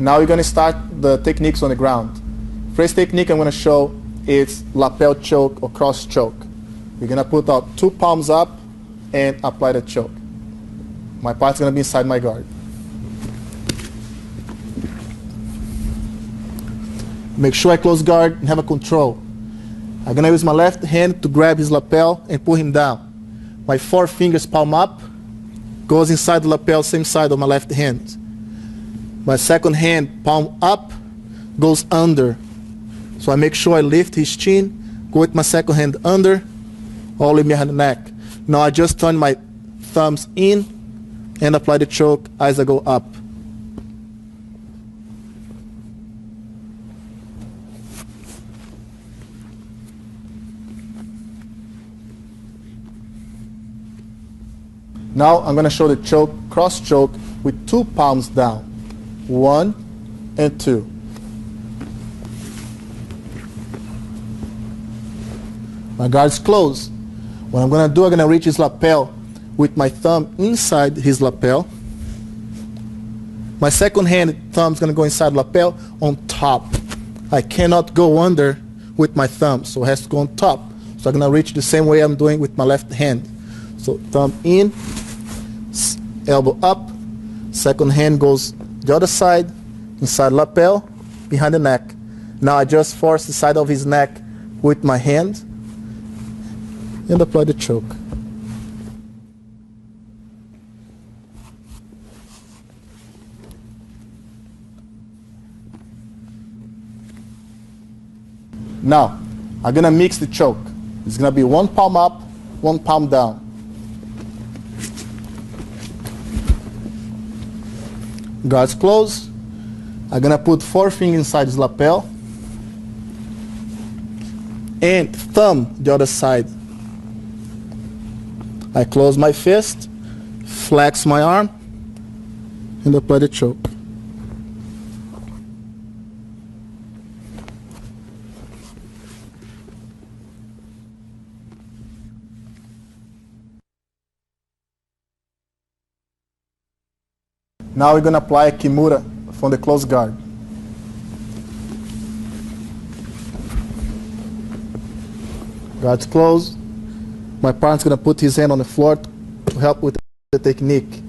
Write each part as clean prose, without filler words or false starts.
Now we're going to start the techniques on the ground. First technique I'm going to show is lapel choke or cross choke. We're going to put our 2 palms up and apply the choke. My part's going to be inside my guard. Make sure I close guard and have a control. I'm going to use my left hand to grab his lapel and pull him down. My 4 fingers palm up, goes inside the lapel, same side of my left hand. My second hand palm up, goes under. So I make sure I lift his chin, go with my second hand under, all the way behind the neck. Now I just turn my thumbs in and apply the choke as I go up. Now I'm going to show the choke, cross choke with 2 palms down. 1 and 2. My guard's closed. What I'm going to do, I'm going to reach his lapel with my thumb inside his lapel. My second hand thumb's going to go inside lapel on top. I cannot go under with my thumb, so it has to go on top. So I'm going to reach the same way I'm doing with my left hand. So thumb in, elbow up, second hand goes the other side, inside lapel, behind the neck. Now I just force the side of his neck with my hand and apply the choke. Now, I'm going to mix the choke. It's going to be 1 palm up, 1 palm down. Guards closed. I'm going to put 4 fingers inside his lapel and thumb the other side. I close my fist, flex my arm, and apply the choke. Now we're going to apply a Kimura from the close guard. Guard's closed. My partner's going to put his hand on the floor to help with the technique.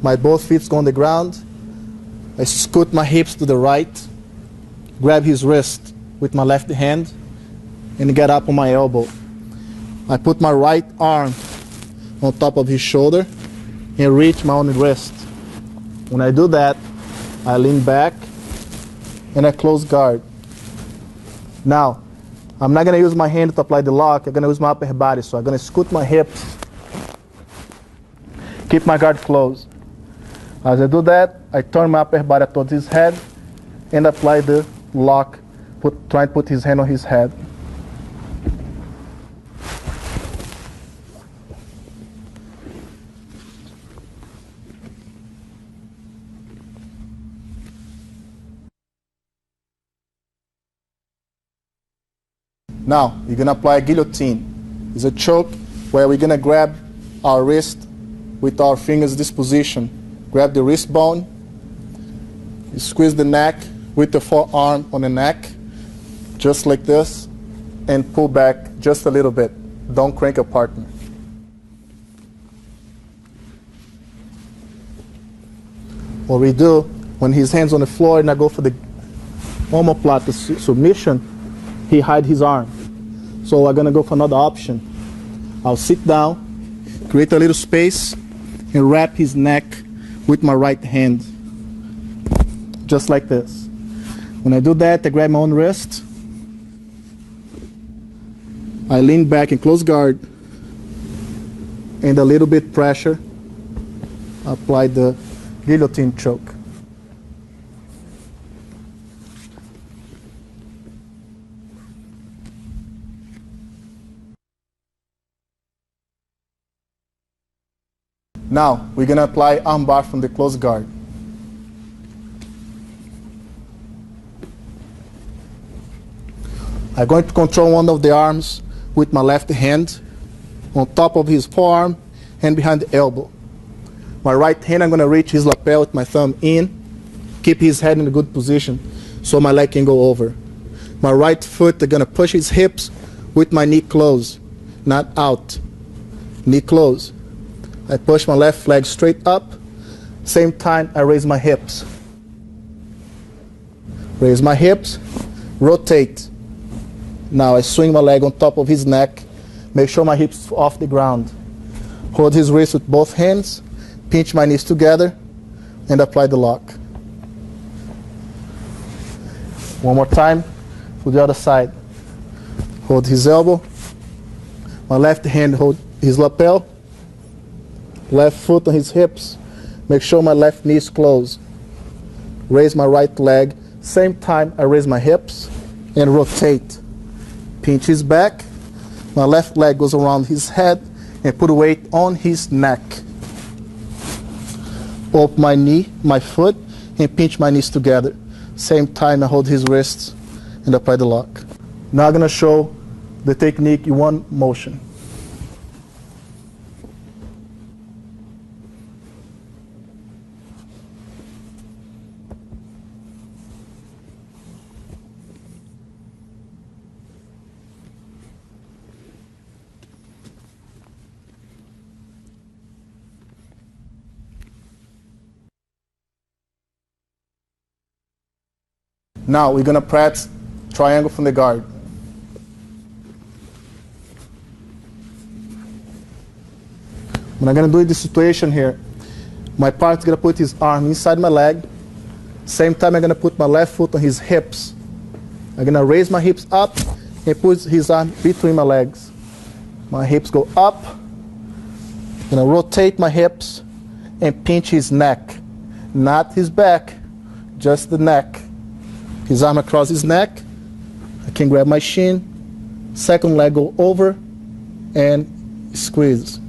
My both feet go on the ground. I scoot my hips to the right, grab his wrist with my left hand, and get up on my elbow. I put my right arm on top of his shoulder and reach my own wrist. When I do that, I lean back and I close guard. Now, I'm not going to use my hand to apply the lock. I'm going to use my upper body. So I'm going to scoot my hips, keep my guard closed. As I do that, I turn my upper body towards his head and apply the lock, try and put his hand on his head. Now, you're going to apply a guillotine. It's a choke where we're going to grab our wrist with our fingers this position. Grab the wrist bone, you squeeze the neck with the forearm on the neck, just like this, and pull back just a little bit. Don't crank your partner. What we do, when his hand's on the floor and I go for the omoplata submission, he hides his arm. So I'm going to go for another option. I'll sit down, create a little space, and wrap his neck with my right hand. Just like this. When I do that, I grab my own wrist. I lean back and close guard. And a little bit pressure. Apply the guillotine choke. Now, we're going to apply armbar from the close guard. I'm going to control one of the arms with my left hand on top of his forearm and behind the elbow. My right hand, I'm going to reach his lapel with my thumb in keep his head in a good position so my leg can go over. My right foot, I'm gonna push his hips with my knee closed, not out. Knee closed. I push my left leg straight up. Same time, I raise my hips. Raise my hips, rotate. Now I swing my leg on top of his neck. Make sure my hips off the ground. Hold his wrist with both hands, pinch my knees together, and apply the lock. One more time for the other side. Hold his elbow. My left hand hold his lapel. Left foot on his hips. Make sure my left knee is closed. Raise my right leg. Same time I raise my hips and rotate. Pinch his back. My left leg goes around his head and put weight on his neck. Open my knee, my foot, and pinch my knees together. Same time I hold his wrists and apply the lock. Now I'm gonna show the technique in one motion. Now we're gonna press triangle from the guard. When I'm gonna do this situation here, my partner's gonna put his arm inside my leg. Same time I'm gonna put my left foot on his hips. I'm gonna raise my hips up and put his arm between my legs. My hips go up. I'm gonna rotate my hips and pinch his neck. Not his back, just the neck. His arm across his neck. I can grab my shin. Second leg go over and squeeze.